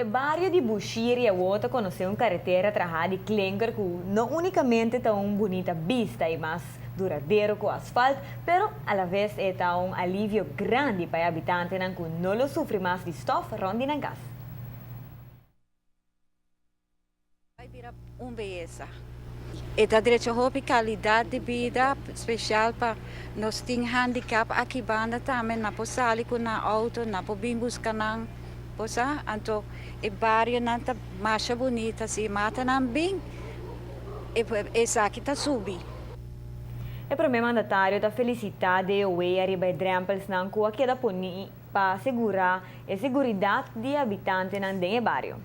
barrio de Bushiri é outra conheceu uma carretera trajada de clinker que não unicamente tem uma bonita vista e mais duradouro com asfalto, pero a la vez é um alívio grande para os habitantes que não sofrem mais de estofa rondi na gas. Vai virar beleza. E dá direito a qualidade de vida especial para nós que temos handicap aqui banda também na posali com na auto na pobingus kanang posa anto e barrio nanta mais bonita se mata nam bem e sa kita subi. O primeiro mandatário está felicitado e o arriba drempels na rua que dá para assegurar a segurança de habitantes no bairro.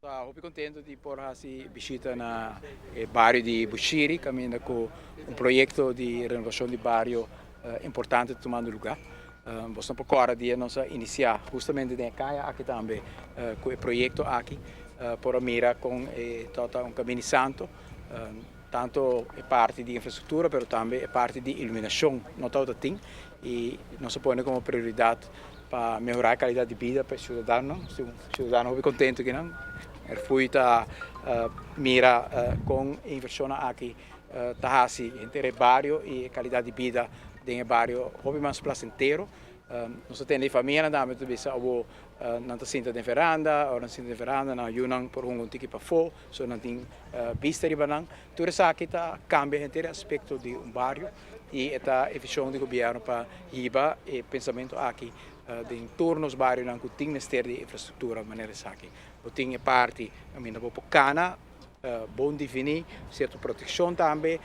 Estou contente de por essa visita na bairro de Bushiri, caminhando com um projeto de renovação de bairro importante tomando lugar. Nós estamos agora de iniciar justamente na caia aqui também com o projeto aqui por mira com todo um caminho santo, tanto é parte de infraestrutura, mas também é parte de iluminação, não todo tem e nós põe como prioridade para melhorar a qualidade de vida para os cidadãos. Os cidadãos estão contentes que não. Fui a mira com inversão aqui, tahasi entre bairro e qualidade de vida dentro do bairro, houve mais placenteiro. Nós temos família, nós temos não sinta de veranda, ou não sinta de veranda, não yunang por um tiki para fora, só não tem vista de banang. Tudo isso aqui está cambia inteiro aspecto de bairro e está eficiente do governo para riba e pensamento aqui de entorno aos bairros não tem necessidade de infraestrutura maneira aqui. Tem parte, a minha boa cana, bom definir, certa proteção também.